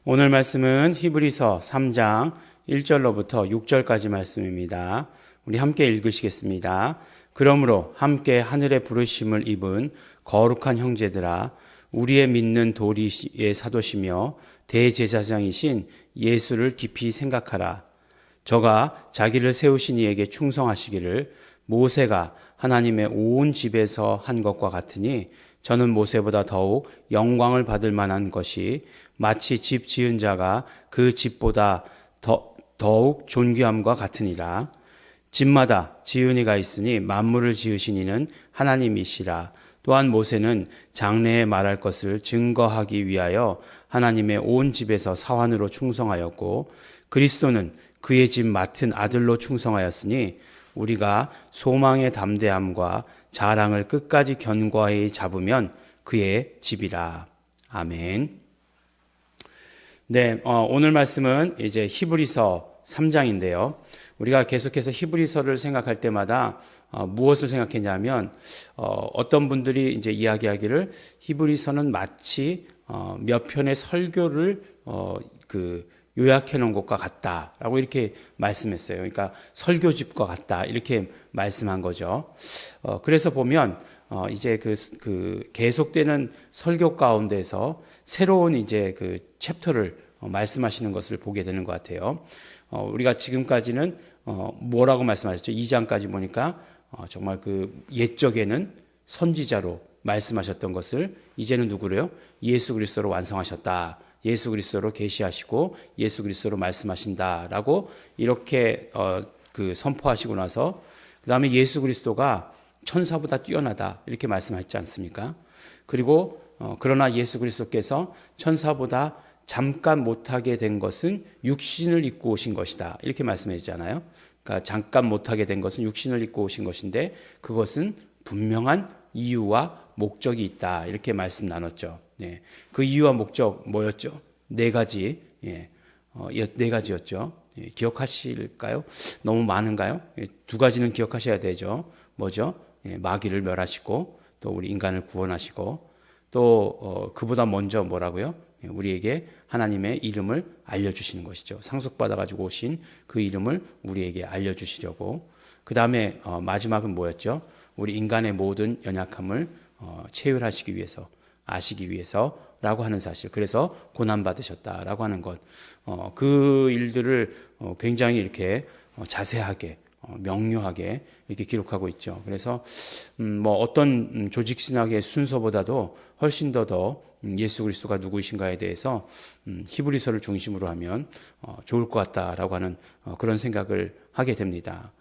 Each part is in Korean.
오늘 말씀은 히브리서 3장 1절로부터 6절까지 말씀입니다. 우리 함께 읽으시겠습니다. 그러므로 함께 하늘의 부르심을 입은 거룩한 형제들아, 우리의 믿는 도리의 사도시며 대제사장이신 예수를 깊이 생각하라. 저가 자기를 세우신 이에게 충성하시기를 모세가 하나님의 온 집에서 한 것과 같으니 저는 모세보다 더욱 영광을 받을 만한 것이 마치 집 지은 자가 그 집보다 더욱 존귀함과 같으니라. 집마다 지은이가 있으니 만물을 지으신 이는 하나님이시라. 또한 모세는 장래에 말할 것을 증거하기 위하여 하나님의 온 집에서 사환으로 충성하였고, 그리스도는 그의 집 맡은 아들로 충성하였으니 우리가 소망의 담대함과 자랑을 끝까지 견고히 잡으면 그의 집이라. 아멘. 네, 오늘 말씀은 이제 히브리서 3장인데요. 우리가 계속해서 히브리서를 생각할 때마다 무엇을 생각했냐면, 어떤 분들이 이제 이야기하기를 히브리서는 마치 몇 편의 설교를 요약해 놓은 것과 같다라고 이렇게 말씀했어요. 그러니까 설교집과 같다 이렇게 말씀한 거죠. 그래서 보면 이제 그 계속되는 설교 가운데서 새로운 이제 그 챕터를 말씀하시는 것을 보게 되는 것 같아요. 우리가 지금까지는 뭐라고 말씀하셨죠? 2장까지 보니까 정말 그 옛적에는 선지자로 말씀하셨던 것을 이제는 누구래요? 예수 그리스도로 완성하셨다. 예수 그리스도로 계시하시고 예수 그리스도로 말씀하신다라고 이렇게 선포하시고 나서 그다음에 예수 그리스도가 천사보다 뛰어나다 이렇게 말씀하셨지 않습니까? 그리고 그러나 예수 그리스도께서 천사보다 잠깐 못하게 된 것은 육신을 입고 오신 것이다 이렇게 말씀하셨잖아요. 그러니까 잠깐 못하게 된 것은 육신을 입고 오신 것인데 그것은 분명한 이유와 목적이 있다 이렇게 말씀 나눴죠. 네. 그 이유와 목적 뭐였죠? 네 가지. 네 가지였죠. 기억하실까요? 너무 많은가요? 두 가지는 기억하셔야 되죠. 뭐죠? 마귀를 멸하시고 또 우리 인간을 구원하시고 또 그보다 먼저 뭐라고요? 우리에게 하나님의 이름을 알려주시는 것이죠. 상속받아가지고 오신 그 이름을 우리에게 알려주시려고. 그 다음에 마지막은 뭐였죠? 우리 인간의 모든 연약함을 체휼하시기 위해서, 아시기 위해서라고 하는 사실. 그래서 고난받으셨다라고 하는 것. 그 일들을 굉장히 이렇게 자세하게, 명료하게 이렇게 기록하고 있죠. 그래서 뭐 어떤 조직 신학의 순서보다도 훨씬 더 예수 그리스도가 누구이신가에 대해서 히브리서를 중심으로 하면 좋을 것 같다라고 하는 그런 생각을 하게 됩니다.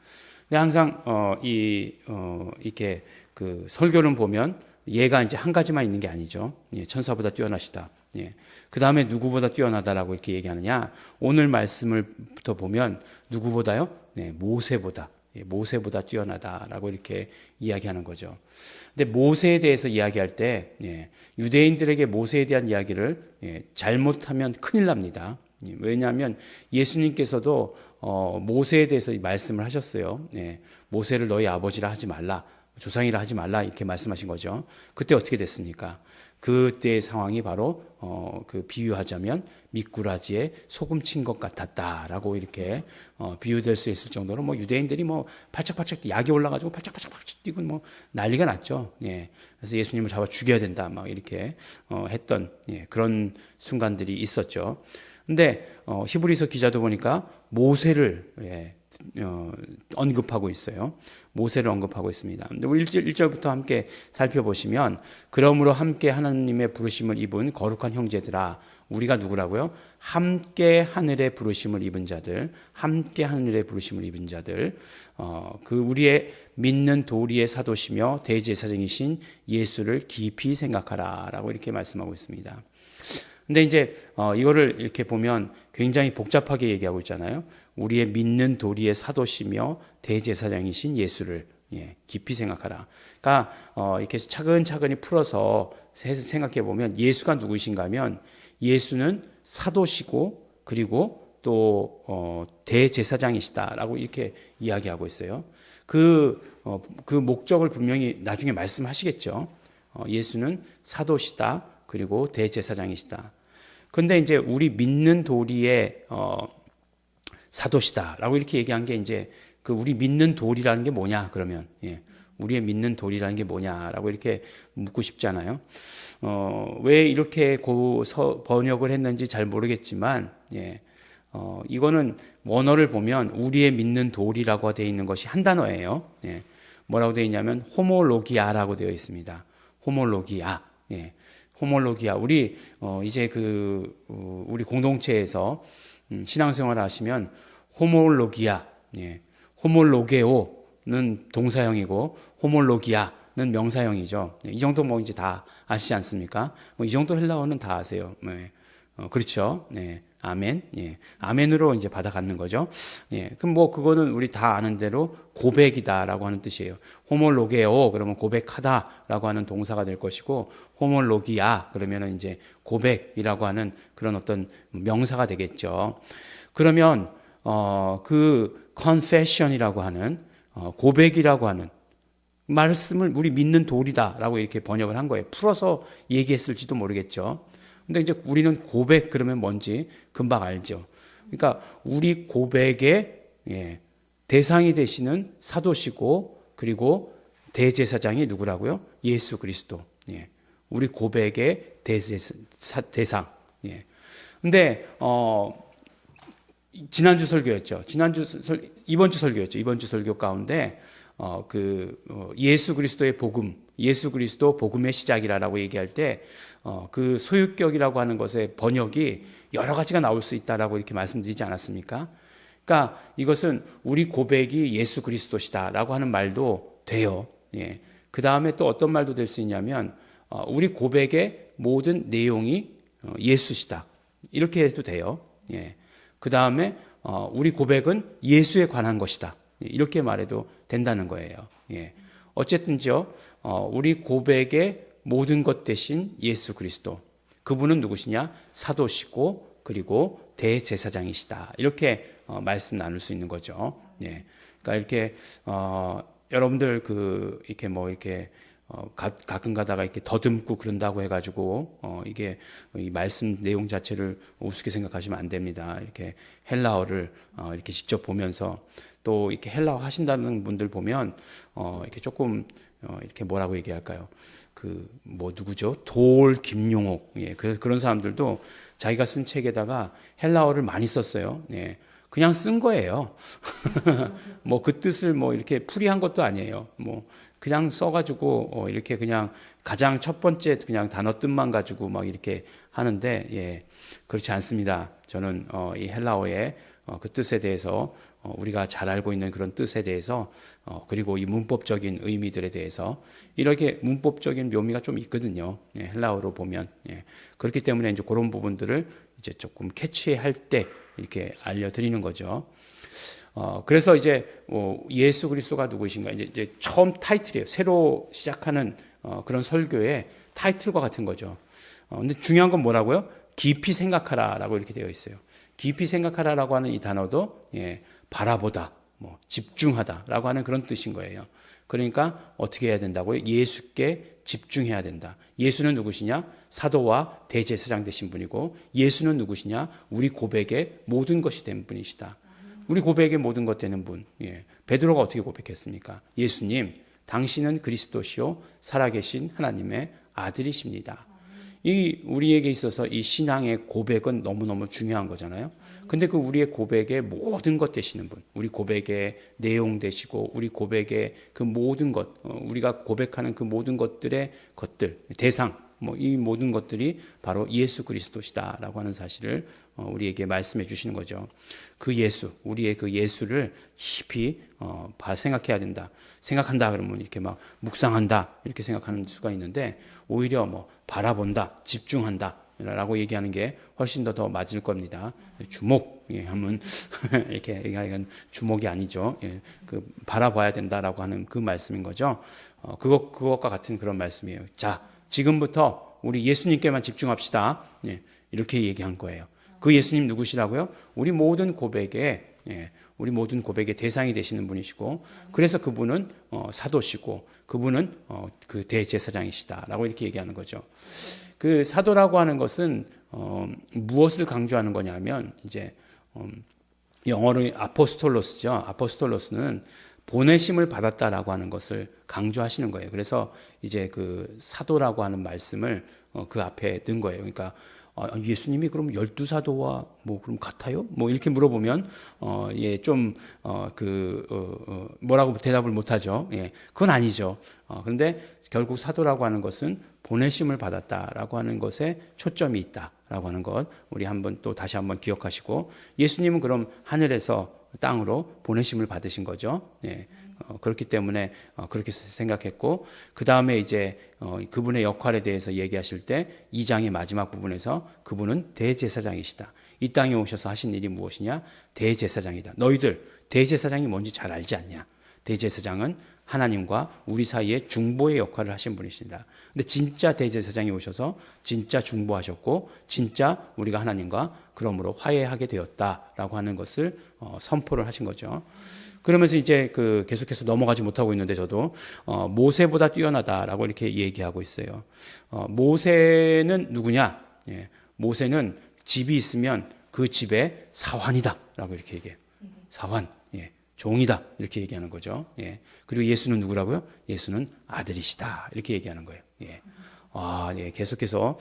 근데 항상 이렇게 그 설교는 보면 얘가 이제 한 가지만 있는 게 아니죠. 천사보다 뛰어나시다. 그 다음에 누구보다 뛰어나다라고 이렇게 얘기하느냐? 오늘 말씀을부터 보면 누구보다요? 모세보다 뛰어나다라고 이렇게 이야기하는 거죠. 근데 모세에 대해서 이야기할 때 유대인들에게 모세에 대한 이야기를 잘못하면 큰일 납니다. 왜냐하면 예수님께서도 모세에 대해서 말씀을 하셨어요. 모세를 너희 아버지라 하지 말라, 조상이라 하지 말라 이렇게 말씀하신 거죠. 그때 어떻게 됐습니까? 그때의 상황이 바로 그 비유하자면 미꾸라지에 소금 친 것 같았다라고 이렇게 비유될 수 있을 정도로 뭐 유대인들이 뭐 팔짝팔짝 약이 올라가지고 팔짝팔짝 뛰고 뭐 난리가 났죠. 그래서 예수님을 잡아 죽여야 된다 막 이렇게 했던 그런 순간들이 있었죠. 근데 히브리서 기자도 보니까 모세를 언급하고 있어요. 모세를 언급하고 있습니다. 우리 1절부터 함께 살펴보시면 그러므로 함께 하나님의 부르심을 입은 거룩한 형제들아, 우리가 누구라고요? 함께 하늘의 부르심을 입은 자들, 함께 하늘의 부르심을 입은 자들, 그 우리의 믿는 도리의 사도시며 대제사장이신 예수를 깊이 생각하라라고 이렇게 말씀하고 있습니다. 근데 이제 이거를 이렇게 보면 굉장히 복잡하게 얘기하고 있잖아요. 우리의 믿는 도리의 사도시며 대제사장이신 예수를 깊이 생각하라. 그러니까 이렇게 차근차근히 풀어서 생각해 보면 예수가 누구이신가 하면 예수는 사도시고 그리고 또 대제사장이시다라고 이렇게 이야기하고 있어요. 그 목적을 분명히 나중에 말씀하시겠죠. 예수는 사도시다. 그리고 대제사장이시다. 근데 이제 우리 믿는 도리의 사도시다라고 이렇게 얘기한 게 이제 그 우리 믿는 도리라는 게 뭐냐 그러면 우리의 믿는 도리라는 게 뭐냐라고 이렇게 묻고 싶잖아요. 왜 이렇게 번역을 했는지 잘 모르겠지만 이거는 원어를 보면 우리의 믿는 도리라고 되어 있는 것이 한 단어예요. 뭐라고 되어 있냐면 호몰로기아라고 되어 있습니다. 호몰로기아. 호몰로기아. 우리 이제 우리 공동체에서 신앙생활을 하시면 호몰로기아, 호몰로게오는 동사형이고 호몰로기아는 명사형이죠. 이 정도 뭐 이제 다 아시지 않습니까? 이 정도 헬라어는 다 아세요. 그렇죠. 아멘. 아멘으로 이제 받아 갖는 거죠. 그럼 뭐 그거는 우리 다 아는 대로 고백이다라고 하는 뜻이에요. 호몰로게오 그러면 고백하다라고 하는 동사가 될 것이고 호몰로기아 그러면은 이제 고백이라고 하는 그런 어떤 명사가 되겠죠. 그러면 그 confession이라고 하는 고백이라고 하는 말씀을 우리 믿는 도리다라고 이렇게 번역을 한 거예요. 풀어서 얘기했을지도 모르겠죠. 근데 이제 우리는 고백 그러면 뭔지 금방 알죠. 그러니까 우리 고백의 대상이 되시는 사도시고 그리고 대제사장이 누구라고요? 예수 그리스도. 우리 고백의 대상. 근데 지난주 설교였죠. 이번 주 설교였죠. 이번 주 설교 가운데 예수 그리스도의 복음, 예수 그리스도 복음의 시작이라고 얘기할 때 그 소유격이라고 하는 것의 번역이 여러 가지가 나올 수 있다라고 이렇게 말씀드리지 않았습니까? 그러니까 이것은 우리 고백이 예수 그리스도시다라고 하는 말도 돼요. 그 다음에 또 어떤 말도 될 수 있냐면 우리 고백의 모든 내용이 예수시다. 이렇게 해도 돼요. 그 다음에 우리 고백은 예수에 관한 것이다. 이렇게 말해도 된다는 거예요. 어쨌든죠. 우리 고백의 모든 것 대신 예수 그리스도. 그분은 누구시냐? 사도시고 그리고 대제사장이시다. 이렇게 말씀 나눌 수 있는 거죠. 그러니까 이렇게 여러분들 이렇게 가끔 가다가 이렇게 더듬고 그런다고 해가지고 이게 이 말씀 내용 자체를 우습게 생각하시면 안 됩니다. 이렇게 헬라어를 이렇게 직접 보면서 또 이렇게 헬라어 하신다는 분들 보면 이렇게 조금 이렇게 뭐라고 얘기할까요? 누구죠? 김용옥. 그런 사람들도 자기가 쓴 책에다가 헬라어를 많이 썼어요. 그냥 쓴 거예요. 뭐 그 뜻을 뭐 이렇게 풀이한 것도 아니에요. 뭐 그냥 써가지고 이렇게 그냥 가장 첫 번째 그냥 단어 뜻만 가지고 막 이렇게 하는데 그렇지 않습니다. 저는 이 헬라어의 그 뜻에 대해서 우리가 잘 알고 있는 그런 뜻에 대해서 그리고 이 문법적인 의미들에 대해서 이렇게 문법적인 묘미가 좀 있거든요. 헬라어로 보면 그렇기 때문에 이제 그런 부분들을 이제 조금 캐치할 때 이렇게 알려드리는 거죠. 그래서 이제 예수 그리스도가 누구이신가 이제 처음 타이틀이에요. 새로 시작하는 그런 설교의 타이틀과 같은 거죠. 근데 중요한 건 뭐라고요? 깊이 생각하라라고 이렇게 되어 있어요. 깊이 생각하라라고 하는 이 단어도 바라보다, 집중하다라고 하는 그런 뜻인 거예요. 그러니까 어떻게 해야 된다고요? 예수께 집중해야 된다. 예수는 누구시냐? 사도와 대제사장 되신 분이고 예수는 누구시냐? 우리 고백의 모든 것이 된 분이시다. 우리 고백의 모든 것 되는 분. 베드로가 어떻게 고백했습니까? 예수님, 당신은 그리스도시요 살아계신 하나님의 아들이십니다. 우리에게 있어서 이 신앙의 고백은 너무너무 중요한 거잖아요. 근데 그 우리의 고백의 모든 것 되시는 분, 우리 고백의 내용 되시고, 우리 고백의 그 모든 것, 우리가 고백하는 그 모든 것들의 대상, 이 모든 것들이 바로 예수 그리스도시다라고 하는 사실을 우리에게 말씀해 주시는 거죠. 그 예수, 우리의 그 예수를 깊이 생각해야 된다. 생각한다 그러면 이렇게 막 묵상한다 이렇게 생각하는 수가 있는데 오히려 바라본다, 집중한다 라고 얘기하는 게 훨씬 더 맞을 겁니다. 주목 하면 이렇게 얘기하는 주목이 아니죠. 바라봐야 된다라고 하는 그 말씀인 거죠. 그것과 같은 그런 말씀이에요. 자, 지금부터 우리 예수님께만 집중합시다. 이렇게 얘기한 거예요. 그 예수님 누구시라고요? 우리 모든 고백의 대상이 되시는 분이시고, 그래서 그분은 사도시고, 그분은 그 대제사장이시다라고 이렇게 얘기하는 거죠. 그 사도라고 하는 것은 무엇을 강조하는 거냐면 이제 영어로 아포스톨로스죠. 아포스톨로스는 보내심을 받았다라고 하는 것을 강조하시는 거예요. 그래서 이제 그 사도라고 하는 말씀을 그 앞에 넣은 거예요. 그러니까 예수님이 그럼 12사도와 뭐 그럼 같아요? 뭐 이렇게 물어보면 뭐라고 대답을 못 하죠. 예. 그건 아니죠. 그런데 결국 사도라고 하는 것은 보내심을 받았다라고 하는 것에 초점이 있다라고 하는 것 우리 다시 한번 기억하시고, 예수님은 그럼 하늘에서 땅으로 보내심을 받으신 거죠. 예. 그렇기 때문에 그렇게 생각했고, 그 다음에 이제 그분의 역할에 대해서 얘기하실 때 2장의 마지막 부분에서 그분은 대제사장이시다. 이 땅에 오셔서 하신 일이 무엇이냐? 대제사장이다. 너희들 대제사장이 뭔지 잘 알지 않냐? 대제사장은 하나님과 우리 사이에 중보의 역할을 하신 분이십니다. 근데 진짜 대제사장이 오셔서 진짜 중보하셨고, 진짜 우리가 하나님과 그러므로 화해하게 되었다라고 하는 것을 선포를 하신 거죠. 그러면서 이제 계속해서 넘어가지 못하고 있는데, 저도 모세보다 뛰어나다라고 이렇게 얘기하고 있어요. 모세는 누구냐? 예, 모세는 집이 있으면 그 집의 사환이다라고 이렇게 얘기해요. 사환, 예, 종이다 이렇게 얘기하는 거죠. 예. 그리고 예수는 누구라고요? 예수는 아들이시다 이렇게 얘기하는 거예요. 예. 예, 계속해서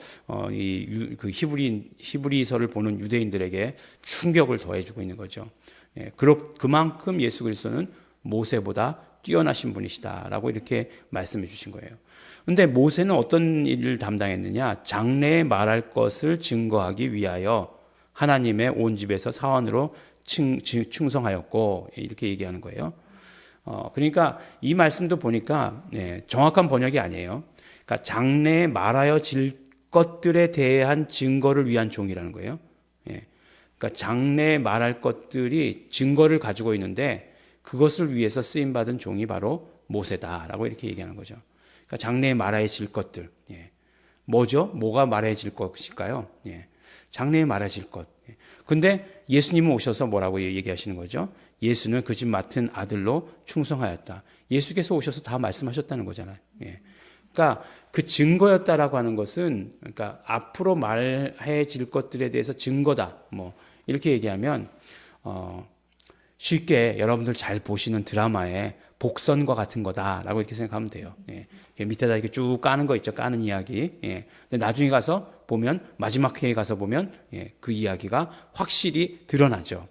히브리서를 보는 유대인들에게 충격을 더해주고 있는 거죠. 예, 그만큼 예수 그리스도는 모세보다 뛰어나신 분이시다라고 이렇게 말씀해 주신 거예요. 그런데 모세는 어떤 일을 담당했느냐? 장래에 말할 것을 증거하기 위하여 하나님의 온 집에서 사원으로 충성하였고, 이렇게 얘기하는 거예요. 그러니까 이 말씀도 보니까 정확한 번역이 아니에요. 그러니까 장래에 말하여질 것들에 대한 증거를 위한 종이라는 거예요. 그러니까 장래에 말할 것들이 증거를 가지고 있는데 그것을 위해서 쓰임받은 종이 바로 모세다라고 이렇게 얘기하는 거죠. 그러니까 장래에 말해질 것들. 뭐죠? 뭐가 말해질 것일까요? 장래에 말해질 것. 근데 예수님은 오셔서 뭐라고 얘기하시는 거죠? 예수는 그 집 맡은 아들로 충성하였다. 예수께서 오셔서 다 말씀하셨다는 거잖아요. 그러니까 그 증거였다라고 하는 것은, 그러니까 앞으로 말해질 것들에 대해서 증거다. 뭐 이렇게 얘기하면 쉽게 여러분들 잘 보시는 드라마의 복선과 같은 거다라고 이렇게 생각하면 돼요. 밑에다 이렇게 쭉 까는 거 있죠. 까는 이야기. 근데 나중에 가서 보면, 마지막 회에 가서 보면 그 이야기가 확실히 드러나죠.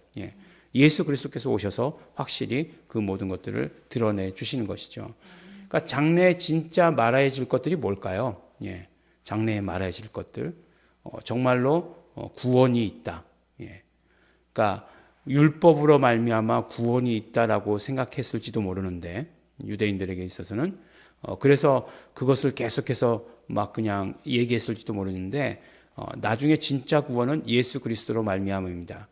예수 그리스도께서 오셔서 확실히 그 모든 것들을 드러내 주시는 것이죠. 그러니까 장래에 진짜 말해질 것들이 뭘까요? 장래에 말해질 것들. 정말로 구원이 있다. 그러니까 율법으로 말미암아 구원이 있다라고 생각했을지도 모르는데, 유대인들에게 있어서는 그래서 그것을 계속해서 막 그냥 얘기했을지도 모르는데, 나중에 진짜 구원은 예수 그리스도로 말미암음입니다.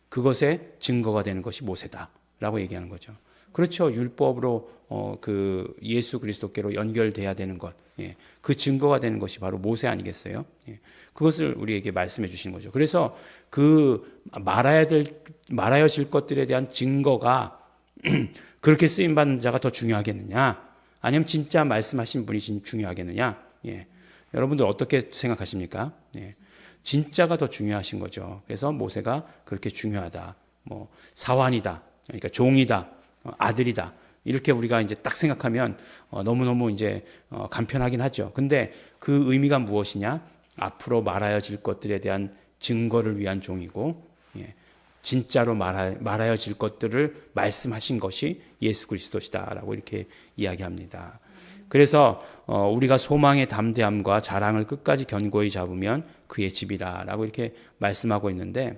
그것의 증거가 되는 것이 모세다라고 얘기하는 거죠. 그렇죠. 율법으로 그 예수 그리스도께로 연결돼야 되는 것, 그 증거가 되는 것이 바로 모세 아니겠어요? 그것을 우리에게 말씀해 주시는 거죠. 그래서 그 말하여질 것들에 대한 증거가 그렇게 쓰임 받는 자가 더 중요하겠느냐? 아니면 진짜 말씀하신 분이 중요하겠느냐? 여러분들 어떻게 생각하십니까? 진짜가 더 중요하신 거죠. 그래서 모세가 그렇게 중요하다. 뭐 사환이다. 그러니까 종이다. 아들이다. 이렇게 우리가 이제 딱 생각하면 너무너무 이제 간편하긴 하죠. 근데 그 의미가 무엇이냐? 앞으로 말하여질 것들에 대한 증거를 위한 종이고, 진짜로 말하여질 것들을 말씀하신 것이 예수 그리스도시다라고 이렇게 이야기합니다. 그래서 우리가 소망의 담대함과 자랑을 끝까지 견고히 잡으면 그의 집이라라고 이렇게 말씀하고 있는데,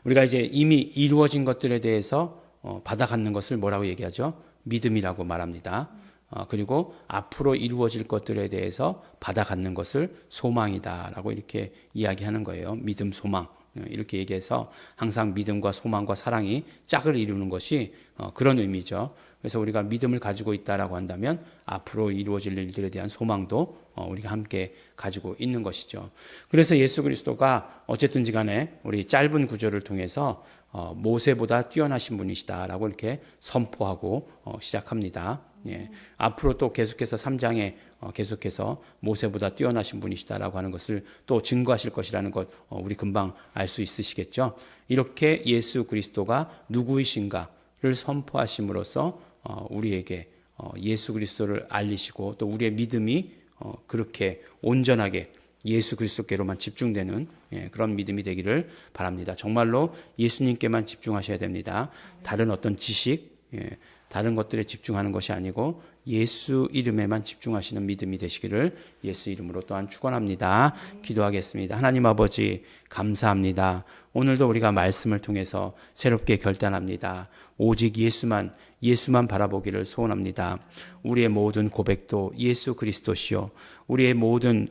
우리가 이제 이미 이루어진 것들에 대해서 받아 갖는 것을 뭐라고 얘기하죠? 믿음이라고 말합니다. 그리고 앞으로 이루어질 것들에 대해서 받아 갖는 것을 소망이다라고 이렇게 이야기하는 거예요. 믿음, 소망. 이렇게 얘기해서 항상 믿음과 소망과 사랑이 짝을 이루는 것이 그런 의미죠. 그래서 우리가 믿음을 가지고 있다라고 한다면 앞으로 이루어질 일들에 대한 소망도 우리가 함께 가지고 있는 것이죠. 그래서 예수 그리스도가 어쨌든지 간에 우리 짧은 구절을 통해서 모세보다 뛰어나신 분이시다라고 이렇게 선포하고 시작합니다. 앞으로 또 계속해서 3장에 계속해서 모세보다 뛰어나신 분이시다라고 하는 것을 또 증거하실 것이라는 것 우리 금방 알 수 있으시겠죠. 이렇게 예수 그리스도가 누구이신가를 선포하심으로써 우리에게 예수 그리스도를 알리시고 또 우리의 믿음이 그렇게 온전하게 예수 그리스도께로만 집중되는 그런 믿음이 되기를 바랍니다. 정말로 예수님께만 집중하셔야 됩니다. 다른 어떤 지식, 다른 것들에 집중하는 것이 아니고 예수 이름에만 집중하시는 믿음이 되시기를 예수 이름으로 또한 축원합니다. 기도하겠습니다. 하나님 아버지 감사합니다. 오늘도 우리가 말씀을 통해서 새롭게 결단합니다. 오직 예수만 바라보기를 소원합니다. 우리의 모든 고백도 예수 그리스도시요, 우리의 모든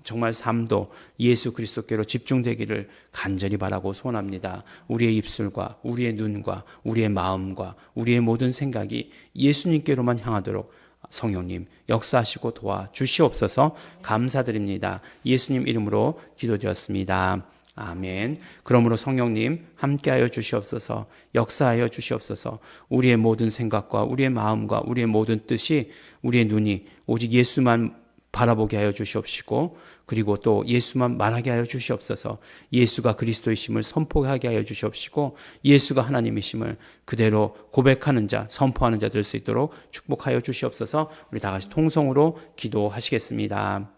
정말 삶도 예수 그리스도께로 집중되기를 간절히 바라고 소원합니다. 우리의 입술과 우리의 눈과 우리의 마음과 우리의 모든 생각이 예수님께로만 향하도록 성령님 역사하시고 도와주시옵소서. 감사드립니다. 예수님 이름으로 기도드렸습니다. 아멘. 그러므로 성령님 함께하여 주시옵소서. 역사하여 주시옵소서. 우리의 모든 생각과 우리의 마음과 우리의 모든 뜻이, 우리의 눈이 오직 예수만 바라보게 하여 주시옵시고, 그리고 또 예수만 말하게 하여 주시옵소서. 예수가 그리스도이심을 선포하게 하여 주시옵시고, 예수가 하나님이심을 그대로 고백하는 자, 선포하는 자 될 수 있도록 축복하여 주시옵소서. 우리 다 같이 통성으로 기도하시겠습니다.